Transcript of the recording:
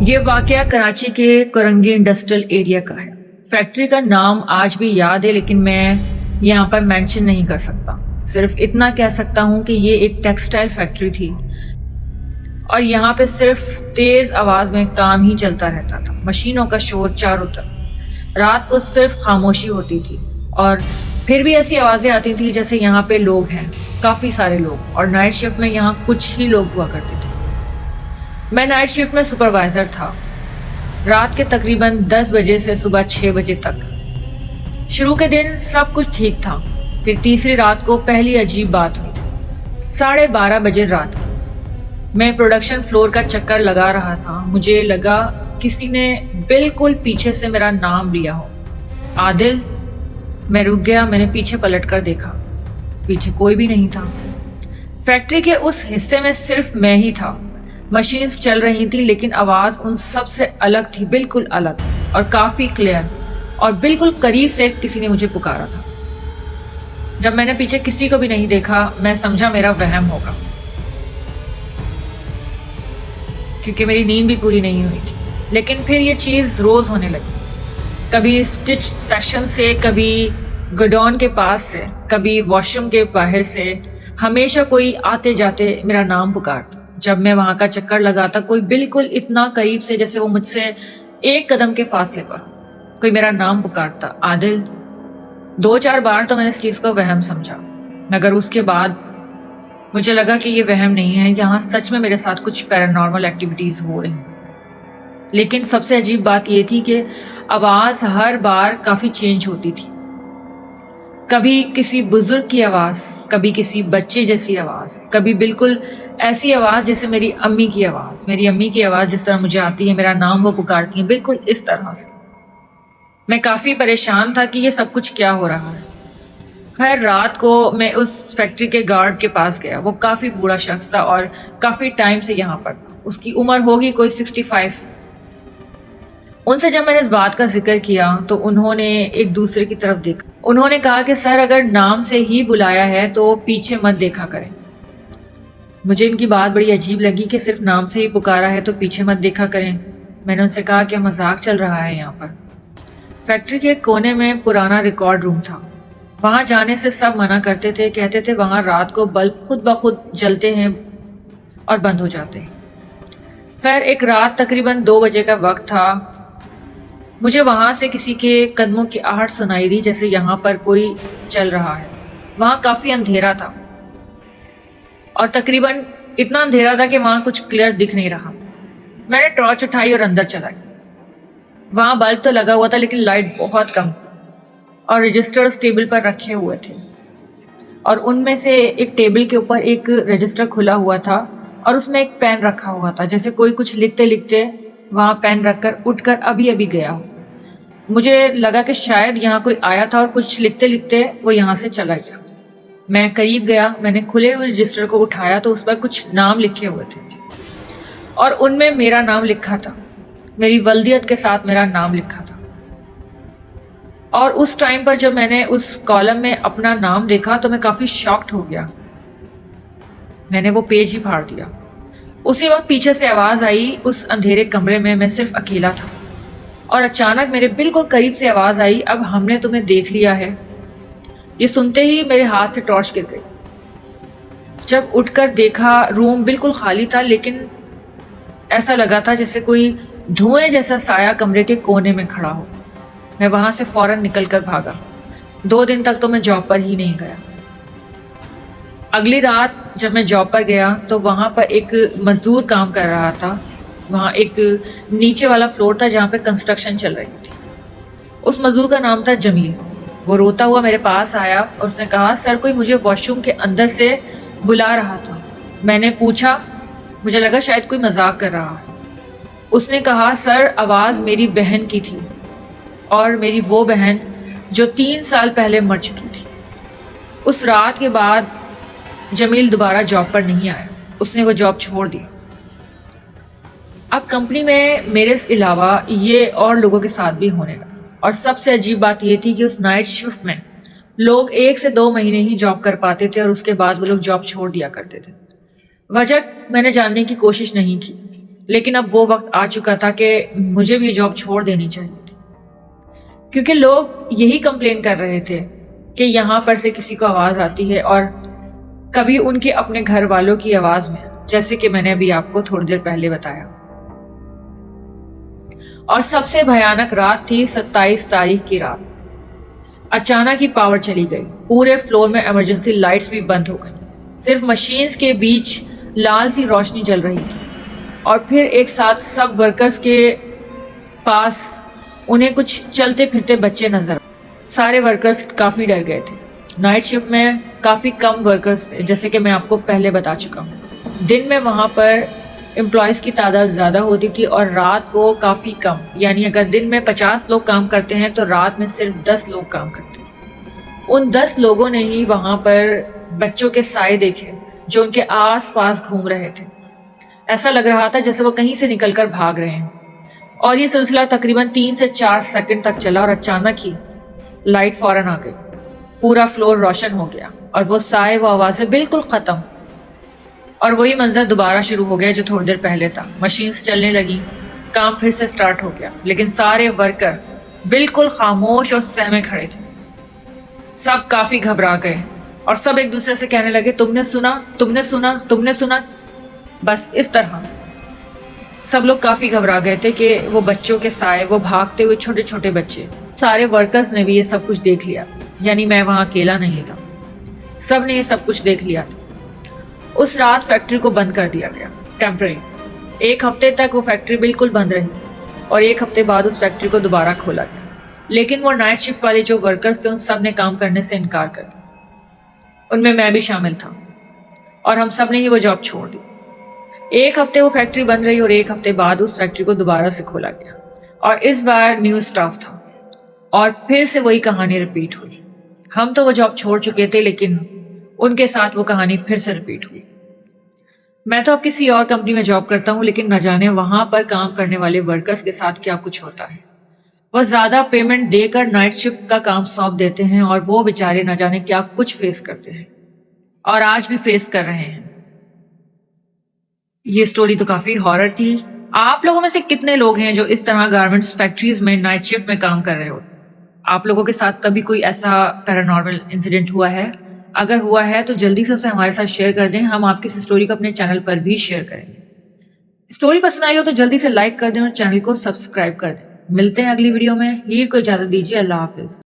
یہ واقعہ کراچی کے کرنگی انڈسٹریل ایریا کا ہے۔ فیکٹری کا نام آج بھی یاد ہے لیکن میں یہاں پر مینشن نہیں کر سکتا۔ صرف اتنا کہہ سکتا ہوں کہ یہ ایک ٹیکسٹائل فیکٹری تھی اور یہاں پہ صرف تیز آواز میں کام ہی چلتا رہتا تھا، مشینوں کا شور چاروں طرف۔ رات کو صرف خاموشی ہوتی تھی اور پھر بھی ایسی آوازیں آتی تھیں جیسے یہاں پہ لوگ ہیں، کافی سارے لوگ، اور نائٹ شفٹ میں یہاں کچھ ہی لوگ ہوا کرتے تھے۔ میں نائٹ شفٹ میں سپروائزر تھا، رات کے تقریباً 10 بجے سے صبح 6 بجے تک۔ شروع کے دن سب کچھ ٹھیک تھا، پھر تیسری رات کو پہلی عجیب بات ہوئی۔ 12:30 بجے رات کی میں پروڈکشن فلور کا چکر لگا رہا تھا، مجھے لگا کسی نے بالکل پیچھے سے میرا نام لیا ہو، عادل۔ میں رک گیا، میں نے پیچھے پلٹ کر دیکھا، پیچھے کوئی بھی نہیں تھا۔ فیکٹری کے اس حصے میں صرف میں ہی تھا۔ مشینز چل رہی تھی لیکن آواز ان سب سے الگ تھی، بالکل الگ اور کافی کلیئر، اور بالکل قریب سے کسی نے مجھے پکارا تھا۔ جب میں نے پیچھے کسی کو بھی نہیں دیکھا میں سمجھا میرا وہم ہوگا، کیونکہ میری نیند بھی پوری نہیں ہوئی تھی۔ لیکن پھر یہ چیز روز ہونے لگی، کبھی سٹچ سیکشن سے، کبھی گوڈاؤن کے پاس سے، کبھی واش روم کے باہر سے، ہمیشہ کوئی آتے جاتے میرا نام پکارتا۔ جب میں وہاں کا چکر لگاتا کوئی بالکل اتنا قریب سے جیسے وہ مجھ سے 1 قدم کے فاصلے پر کوئی میرا نام پکارتا، عادل۔ 2-4 بار تو میں نے اس چیز کو وہم سمجھا، مگر اس کے بعد مجھے لگا کہ یہ وہم نہیں ہے، یہاں سچ میں میرے ساتھ کچھ پیرانارمل ایکٹیویٹیز ہو رہی ہیں۔ لیکن سب سے عجیب بات یہ تھی کہ آواز ہر بار کافی چینج ہوتی تھی، کبھی کسی بزرگ کی آواز، کبھی کسی بچے جیسی آواز، کبھی بالکل ایسی آواز جیسے میری امی کی آواز جس طرح مجھے آتی ہے، میرا نام وہ پکارتی ہیں، بالکل اس طرح سے۔ میں کافی پریشان تھا کہ یہ سب کچھ کیا ہو رہا ہے۔ خیر، رات کو میں اس فیکٹری کے گارڈ کے پاس گیا، وہ کافی بوڑھا شخص تھا اور کافی ٹائم سے یہاں پر تھا، اس کی عمر ہوگی کوئی 65۔ ان سے جب میں نے اس بات کا ذکر کیا تو انہوں نے ایک دوسرے کی طرف دیکھا۔ انہوں نے کہا کہ سر، اگر نام سے ہی بلایا ہے تو پیچھے مت دیکھا کریں۔ مجھے ان کی بات بڑی عجیب لگی کہ صرف نام سے ہی پکارا ہے تو پیچھے مت دیکھا کریں۔ میں نے ان سے کہا کہ مذاق چل رہا ہے یہاں پر۔ فیکٹری کے کونے میں پرانا ریکارڈ روم تھا، وہاں جانے سے سب منع کرتے تھے، کہتے تھے وہاں رات کو بلب خود بخود جلتے ہیں اور بند ہو جاتے ہیں۔ خیر، ایک رات تقریباً 2 بجے کا وقت تھا، مجھے وہاں سے کسی کے قدموں کی آہٹ سنائی دی جیسے یہاں پر کوئی چل رہا ہے۔ وہاں کافی اندھیرا تھا اور تقریباً اتنا اندھیرا تھا کہ وہاں کچھ کلیئر دکھ نہیں رہا۔ میں نے ٹارچ اٹھائی اور اندر چلا گیا۔ وہاں بلب تو لگا ہوا تھا لیکن لائٹ بہت کم اور رجسٹرز ٹیبل پر رکھے ہوئے تھے، اور ان میں سے ایک ٹیبل کے اوپر ایک رجسٹر کھلا ہوا تھا اور اس میں ایک پین رکھا ہوا تھا، جیسے کوئی کچھ لکھتے لکھتے وہاں پین رکھ کر اٹھ کر ابھی گیا ہو۔ مجھے لگا کہ شاید یہاں کوئی آیا تھا اور کچھ لکھتے لکھتے وہ یہاں سے چلا گیا۔ میں قریب گیا، میں نے کھلے ہوئے رجسٹر کو اٹھایا تو اس پر کچھ نام لکھے ہوئے تھے اور ان میں میرا نام لکھا تھا، میری ولدیت کے ساتھ میرا نام لکھا تھا۔ اور اس ٹائم پر جب میں نے اس کالم میں اپنا نام دیکھا تو میں کافی شاکڈ ہو گیا، میں نے وہ پیج ہی پھاڑ دیا۔ اسی وقت پیچھے سے آواز آئی، اس اندھیرے کمرے میں صرف اکیلا تھا، اور اچانک میرے بالکل قریب سے آواز آئی، اب ہم نے تمہیں دیکھ لیا ہے۔ یہ سنتے ہی میرے ہاتھ سے ٹارچ گر گئی۔ جب اٹھ کر دیکھا روم بالکل خالی تھا، لیکن ایسا لگا تھا جیسے کوئی دھوئیں جیسا سایہ کمرے کے کونے میں کھڑا ہو۔ میں وہاں سے فوراً نکل کر بھاگا۔ 2 دن تک تو میں جاب پر ہی نہیں گیا۔ اگلی رات جب میں جاب پر گیا تو وہاں پر ایک مزدور کام کر رہا تھا، وہاں ایک نیچے والا فلور تھا جہاں پہ کنسٹرکشن چل رہی تھی۔ اس مزدور کا نام تھا جمیل۔ وہ روتا ہوا میرے پاس آیا اور اس نے کہا، سر، کوئی مجھے واش روم کے اندر سے بلا رہا تھا۔ میں نے پوچھا، مجھے لگا شاید کوئی مذاق کر رہا ہے۔ اس نے کہا، سر، آواز میری بہن کی تھی، اور میری وہ بہن جو 3 سال پہلے مر چکی تھی۔ اس رات کے بعد جمیل دوبارہ جاب پر نہیں آیا، اس نے وہ جاب چھوڑ دی۔ اب کمپنی میں میرے علاوہ یہ اور لوگوں کے ساتھ بھی ہونے لگا، اور سب سے عجیب بات یہ تھی کہ اس نائٹ شفٹ میں لوگ 1 سے 2 مہینے ہی جاب کر پاتے تھے اور اس کے بعد وہ لوگ جاب چھوڑ دیا کرتے تھے۔ وجہ میں نے جاننے کی کوشش نہیں کی، لیکن اب وہ وقت آ چکا تھا کہ مجھے بھی یہ جاب چھوڑ دینی چاہیے تھی، کیونکہ لوگ یہی کمپلین کر رہے تھے کہ یہاں پر سے کسی کو آواز آتی ہے، اور کبھی ان کے اپنے گھر والوں کی آواز میں، جیسے کہ میں نے ابھی آپ کو تھوڑی دیر پہلے بتایا۔ اور سب سے بھیانک رات تھی 27 تاریخ کی رات۔ اچانک ہی پاور چلی گئی، پورے فلور میں ایمرجنسی لائٹس بھی بند ہو گئی، صرف مشینز کے بیچ لال سی روشنی جل رہی تھی، اور پھر ایک ساتھ سب ورکرز کے پاس انہیں کچھ چلتے پھرتے بچے نظر آئے۔ سارے ورکرز کافی ڈر گئے تھے۔ نائٹ شفٹ میں کافی کم ورکرز تھے، جیسے کہ میں آپ کو پہلے بتا چکا ہوں۔ دن میں وہاں پر امپلائیز کی تعداد زیادہ ہوتی تھی اور رات کو کافی کم، یعنی اگر دن میں 50 لوگ کام کرتے ہیں تو رات میں صرف 10 لوگ کام کرتے ہیں۔ ان 10 لوگوں نے ہی وہاں پر بچوں کے سائے دیکھے جو ان کے آس پاس گھوم رہے تھے۔ ایسا لگ رہا تھا جیسے وہ کہیں سے نکل کر بھاگ رہے ہیں، اور یہ سلسلہ تقریباً 3 سے 4 سیکنڈ تک چلا، اور اچانک ہی لائٹ فوراً آ گئی، پورا فلور روشن ہو گیا، اور وہ سائے، وہ آوازیں بالکل ختم، اور وہی منظر دوبارہ شروع ہو گیا جو تھوڑی دیر پہلے تھا۔ مشینز چلنے لگیں، کام پھر سے سٹارٹ ہو گیا، لیکن سارے ورکر بالکل خاموش اور سہمے کھڑے تھے۔ سب کافی گھبرا گئے اور سب ایک دوسرے سے کہنے لگے، تم نے سنا، تم نے سنا، تم نے سنا، بس اس طرح۔ سب لوگ کافی گھبرا گئے تھے کہ وہ بچوں کے سائے، وہ بھاگتے ہوئے چھوٹے چھوٹے بچے۔ سارے ورکرز نے بھی یہ سب کچھ دیکھ لیا، یعنی میں وہاں اکیلا نہیں تھا، سب نے یہ سب کچھ دیکھ لیا تھا۔ اس رات فیکٹری کو بند کر دیا گیا، ٹیمپرری۔ 1 ہفتے تک وہ فیکٹری بالکل بند رہی، اور 1 ہفتے بعد اس فیکٹری کو دوبارہ کھولا گیا، لیکن وہ نائٹ شفٹ والے جو ورکرز تھے ان سب نے کام کرنے سے انکار کر دیا۔ ان میں بھی شامل تھا، اور ہم سب نے ہی وہ جاب چھوڑ دی۔ 1 ہفتے وہ فیکٹری بند رہی، اور 1 ہفتے بعد اس فیکٹری کو دوبارہ سے کھولا گیا، اور اس بار نیو اسٹاف تھا، اور پھر سے وہی کہانی رپیٹ ہوئی۔ ہم تو وہ جاب چھوڑ چکے تھے، لیکن ان کے ساتھ وہ کہانی پھر سے رپیٹ ہوئی۔ میں تو اب کسی اور کمپنی میں جاب کرتا ہوں، لیکن نہ جانے وہاں پر کام کرنے والے ورکرز کے ساتھ کیا کچھ ہوتا ہے۔ وہ زیادہ پیمنٹ دے کر نائٹ شفٹ کا کام سونپ دیتے ہیں، اور وہ بیچارے نہ جانے کیا کچھ فیس کرتے ہیں، اور آج بھی فیس کر رہے ہیں۔ یہ سٹوری تو کافی ہارر تھی۔ آپ لوگوں میں سے کتنے لوگ ہیں جو اس طرح گارمنٹس فیکٹریز میں نائٹ شفٹ میں کام کر رہے ہو؟ آپ لوگوں کے ساتھ کبھی کوئی ایسا پیرانارمل انسیڈنٹ ہوا ہے؟ اگر ہوا ہے تو جلدی سے اسے ہمارے ساتھ شیئر کر دیں، ہم آپ کی اس اسٹوری کو اپنے چینل پر بھی شیئر کریں گے۔ اسٹوری پسند آئی ہو تو جلدی سے لائک کر دیں اور چینل کو سبسکرائب کر دیں۔ ملتے ہیں اگلی ویڈیو میں، ہیر کو اجازت دیجیے، اللہ حافظ۔